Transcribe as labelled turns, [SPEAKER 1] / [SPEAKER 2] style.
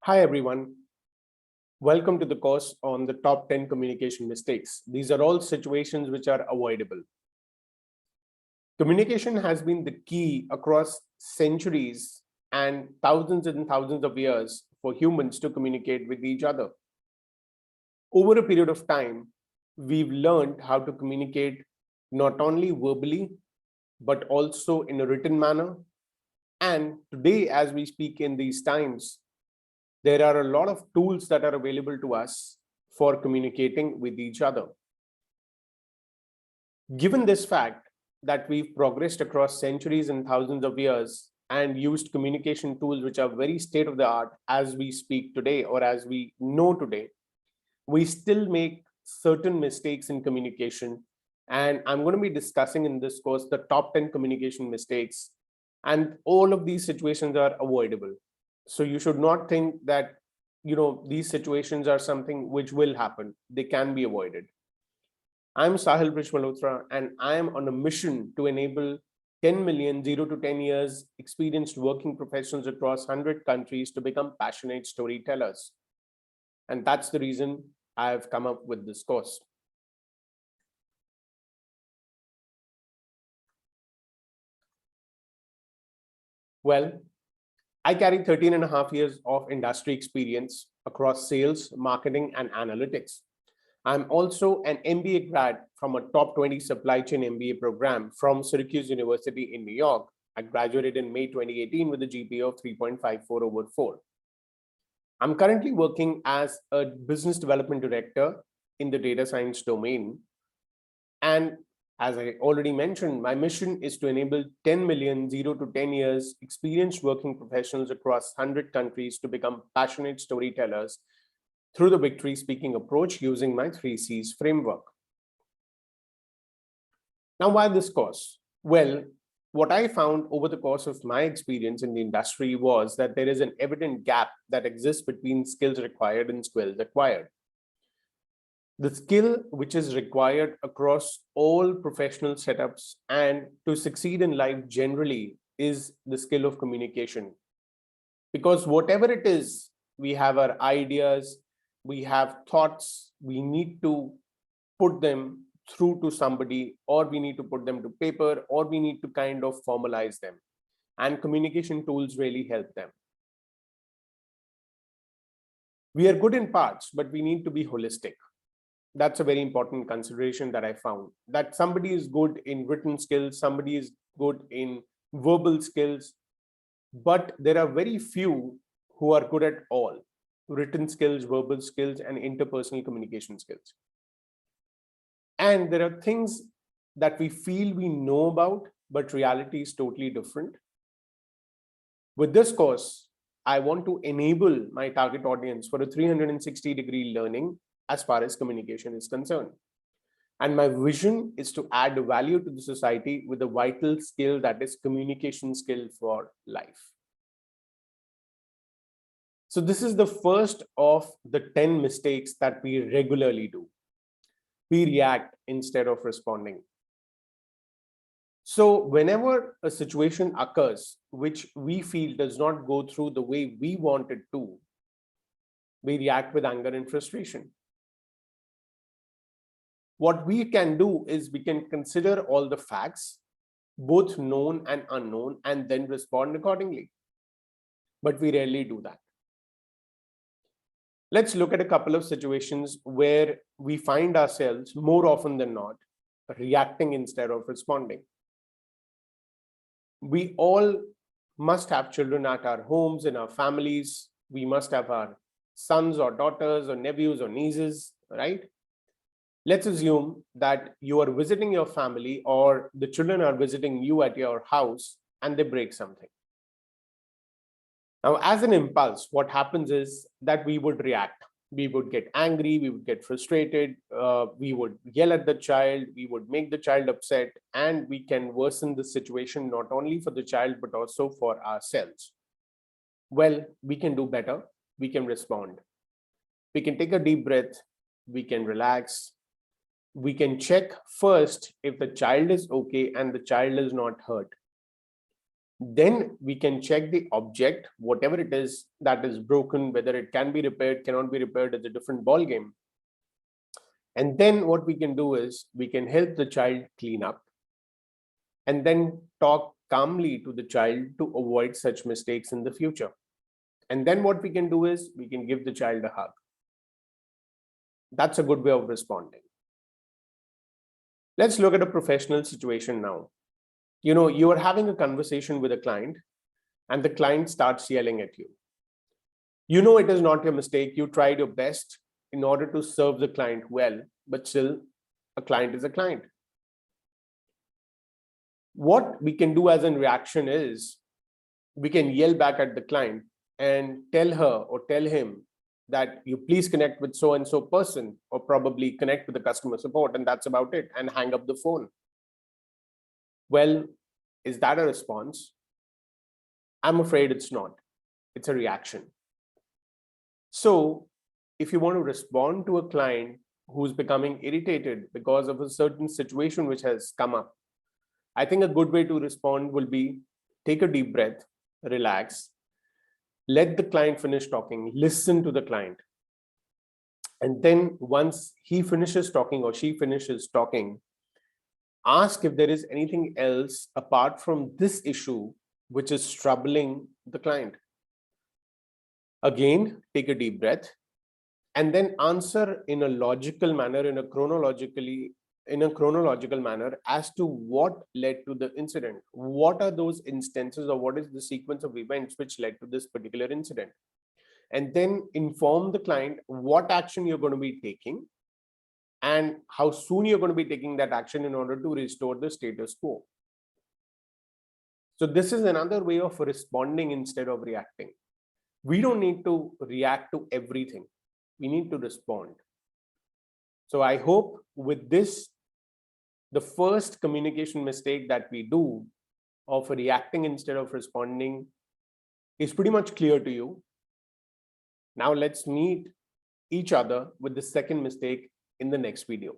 [SPEAKER 1] Hi everyone, welcome to the course on the top 10 communication mistakes. These are all situations which are avoidable. Communication has been the key across centuries and thousands of years for humans to communicate with each other. Over a period of time, we've learned how to communicate not only verbally, but also in a written manner. And today, as we speak in these times, there are a lot of tools that are available to us for communicating with each other. Given this fact that we've progressed across centuries and thousands of years and used communication tools which are very state of the art as we speak today or as we know today, we still make certain mistakes in communication. And I'm going to be discussing in this course the top 10 communication mistakes. And all of these situations are avoidable. So you should not think that, these situations are something which will happen. They can be avoided. I'm Sahil Malhotra, and I am on a mission to enable 10 million 0 to 10 years experienced working professionals across 100 countries to become passionate storytellers. And that's the reason I've come up with this course. Well, I carry 13 and a half years of industry experience across sales, marketing, and analytics. I'm also an MBA grad from a top 20 supply chain MBA program from Syracuse University in New York. I graduated in May 2018 with a GPA of 3.54 over 4. I'm currently working as a business development director in the data science domain. And as I already mentioned, my mission is to enable 10 million 0 to 10 years experienced working professionals across 100 countries to become passionate storytellers through the victory speaking approach using my 3Cs framework. Now, why this course? Well, what I found over the course of my experience in the industry was that there is an evident gap that exists between skills required and skills acquired. The skill which is required across all professional setups and to succeed in life generally is the skill of communication. Because whatever it is, we have our ideas, we have thoughts, we need to put them through to somebody, or we need to put them to paper, or we need to kind of formalize them. And communication tools really help them. We are good in parts, but we need to be holistic. That's a very important consideration that I found, that somebody is good in written skills, somebody is good in verbal skills, but there are very few who are good at all: written skills, verbal skills, and interpersonal communication skills. And there are things that we feel we know about, but reality is totally different. With this course, I want to enable my target audience for a 360-degree learning as far as communication is concerned. And my vision is to add value to the society with a vital skill that is communication skill for life. So this is the first of the 10 mistakes that we regularly do. We react instead of responding. So whenever a situation occurs which we feel does not go through the way we want it to, we react with anger and frustration. What we can do is we can consider all the facts, both known and unknown, and then respond accordingly. But we rarely do that. Let's look at a couple of situations where we find ourselves more often than not reacting instead of responding. We all must have children at our homes, in our families. We must have our sons or daughters or nephews or nieces, right? Let's assume that you are visiting your family or the children are visiting you at your house and they break something. Now, as an impulse, what happens is that we would react. We would get angry, we would get frustrated, we would yell at the child, we would make the child upset, and we can worsen the situation not only for the child, but also for ourselves. Well, we can do better. We can respond. We can take a deep breath. We can relax. We can check first if the child is okay and the child is not hurt. Then we can check the object, whatever it is that is broken, whether it can be repaired, cannot be repaired, is a different ball game. And then what we can do is we can help the child clean up and then talk calmly to the child to avoid such mistakes in the future. And then what we can do is we can give the child a hug. That's a good way of responding. Let's look at a professional situation now. You are having a conversation with a client and the client starts yelling at you. It is not your mistake. You tried your best in order to serve the client well, but still a client is a client. What we can do as a reaction is we can yell back at the client and tell her or tell him that you please connect with so and so person, or probably connect with the customer support, and that's about it, and hang up the phone. Well, is that a response? I'm afraid it's not. It's a reaction. So if you want to respond to a client who's becoming irritated because of a certain situation which has come up, I think a good way to respond will be take a deep breath, relax, let the client finish talking, listen to the client. And then once he finishes talking or she finishes talking, ask if there is anything else apart from this issue which is troubling the client. Again, take a deep breath and then answer in a logical manner, in a chronological manner as to what led to the incident. What are those instances, or what is the sequence of events which led to this particular incident? And then inform the client what action you're going to be taking and how soon you're going to be taking that action in order to restore the status quo. So this is another way of responding instead of reacting. We don't need to react to everything. We need to respond. So I hope with this, the first communication mistake that we do of reacting instead of responding is pretty much clear to you. Now let's meet each other with the second mistake in the next video.